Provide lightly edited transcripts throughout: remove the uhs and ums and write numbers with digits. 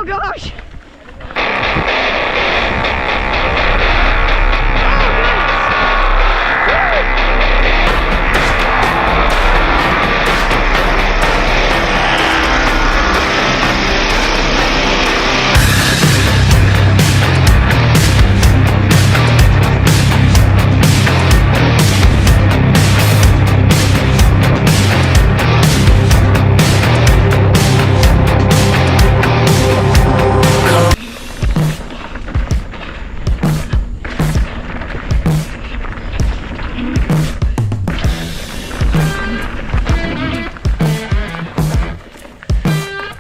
gosh!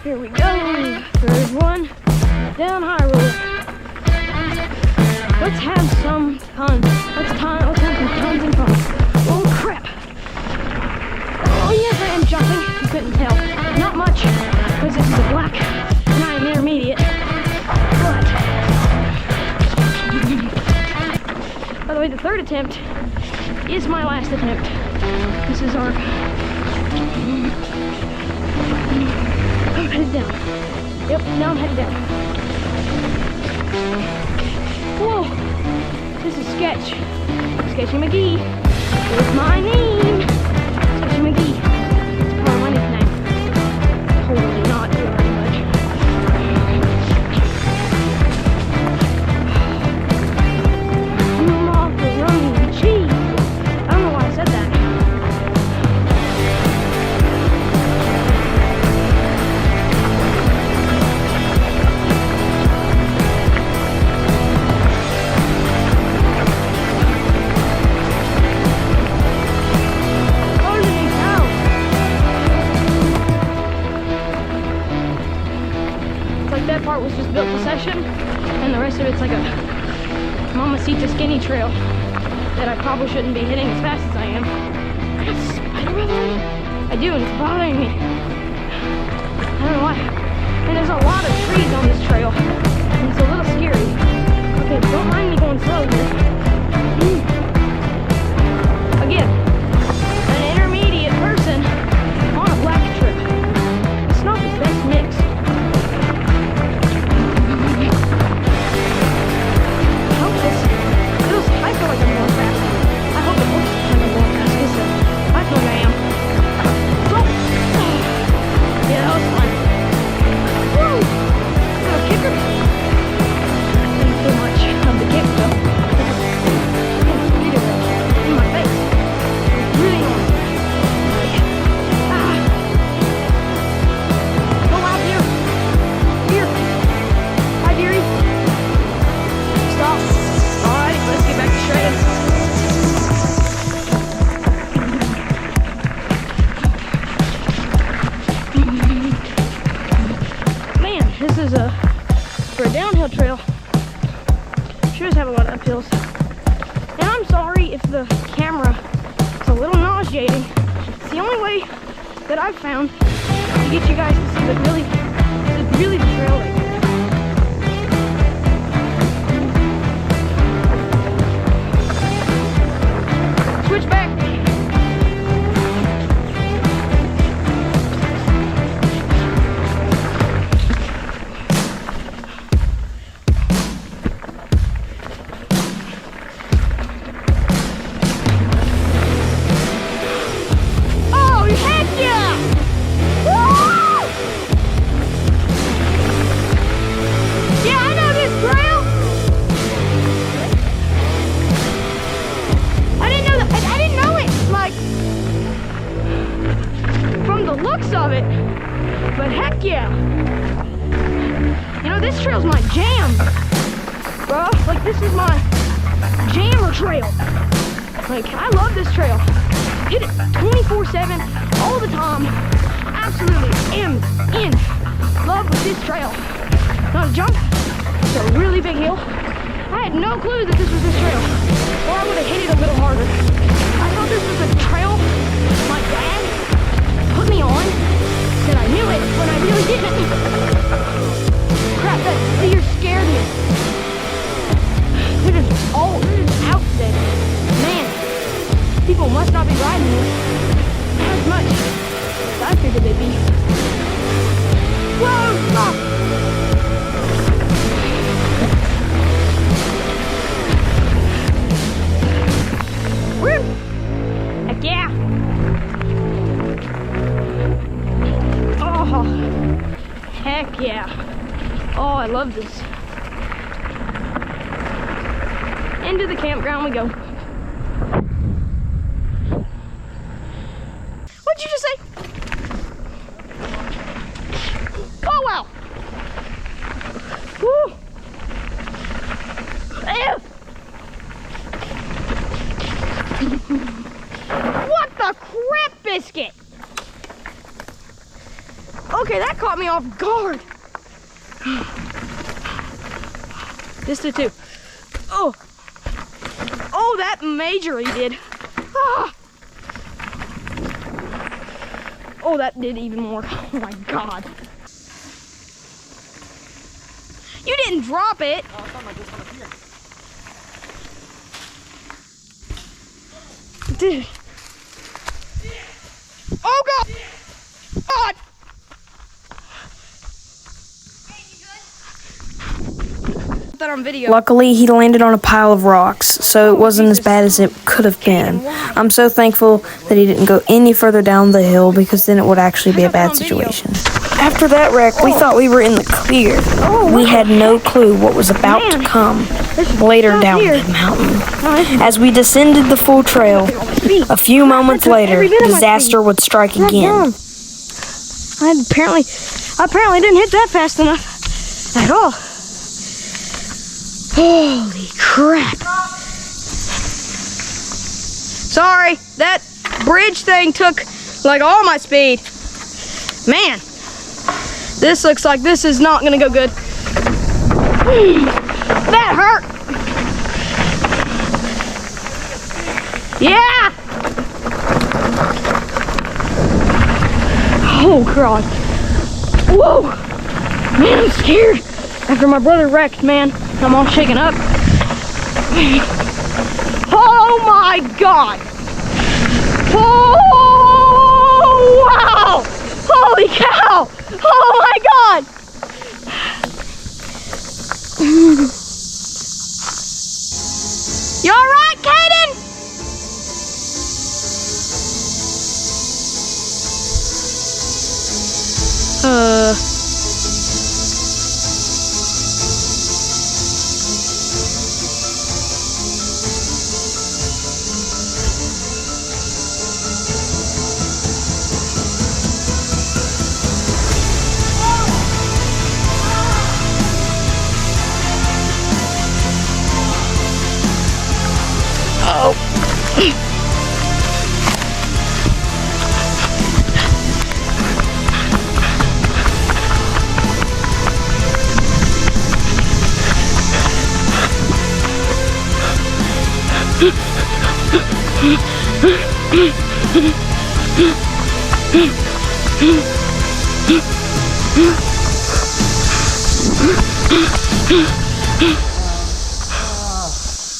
Here we go, third one, down high road. Let's have some fun. Let's have some tons and fun. Oh crap. Oh yes, I am jumping, you couldn't tell. Not much, because this is a black and I am intermediate. But, by the way, the third attempt is my last attempt. This is our... I'm headed down. Yep, now I'm headed down. Whoa, this is Sketch. Sketchy McGee is my name. Sketchy McGee. It's probably my nickname. Totally not very much. Macaroni and cheese. I don't know why I said that. That part was just built for session, and the rest of it's like a Mamacita skinny trail that I probably shouldn't be hitting as fast as I am. I got a spider bothering me? I do, and it's bothering me. I don't know why. And there's a lot of trees on this trail, and it's a little scary. Okay, don't mind me going slow here. Again, an intermediate person on a black trail. It's not the best mix. I feel like I'm going fast. I hope it looks like I'm going fast because I feel like I am. So, yeah, that was fun. Woo! Is that a kicker? I think too much of the kick though. In my face. It's really annoying. Like, go out here. Here. Hi, dearie. Stop. Alright, let's get back to shredding. Man, this is for a downhill trail. Sure does have a lot of uphills. And I'm sorry if the camera is a little nauseating. It's the only way that I've found to get you guys to see the really the trail right here. Switch back. Oh, heck yeah! Woo! Yeah, I know this trail. I didn't know that. I didn't know it. Like, from the looks of it. But heck yeah. You know, this trail's my jam, bro. Like, this is my jammer trail. Like, I love this trail. Hit it 24/7, all the time. Absolutely am in love with this trail. Now, jump. It's a really big hill. I had no clue that this was this trail, or I would have hit it a little harder. I thought this was a trail my dad put me on, that I knew it, but I really didn't. Crap, that deer scared me. They're just out today. Man, people must not be riding this as much as I figured they'd be. Whoa, stop! Heck yeah. Oh, I love this. Into the campground we go. What'd you just say? Oh, wow. Woo. Ew. What the crap biscuit? Okay, that caught me off guard. This did too. Oh. Oh, that majorly did. Ah. Oh, that did even more. Oh my God. You didn't drop it. Oh, I thought I just went up here. Dude. Oh God. God. That on video. Luckily, he landed on a pile of rocks, so it wasn't as bad as it could have been. I'm so thankful that he didn't go any further down the hill, because then it would actually be a bad situation. After that wreck, we thought we were in the clear. We had no clue what was about to come later down the mountain. As we descended the full trail, a few moments later, disaster would strike again. I apparently didn't hit that fast enough at all. Holy crap. Sorry, that bridge thing took like all my speed. Man, this looks like this is not gonna go good. That hurt. Yeah. Oh God. Whoa. Man, I'm scared. After my brother wrecked, man, I'm all shaken up. Oh my God! Oh wow! Holy cow! Oh my God! You all right, Kaden?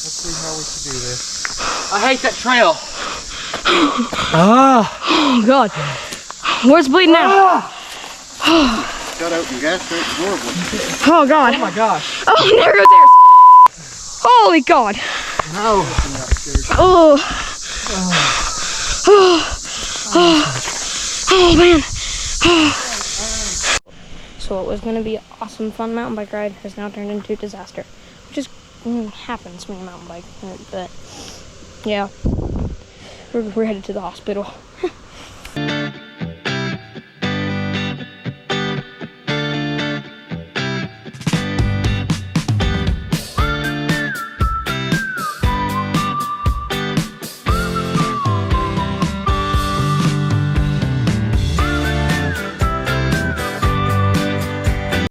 Let's see how we should do this. I hate that trail. Oh God. Where's bleeding now? Got open gastric horribly. Oh God. Oh my gosh. Oh, there goes there. Holy God. No. Oh. Oh man. So what was going to be an awesome, fun mountain bike ride has now turned into a disaster, which is happens when you mountain bike. But yeah, we're headed to the hospital.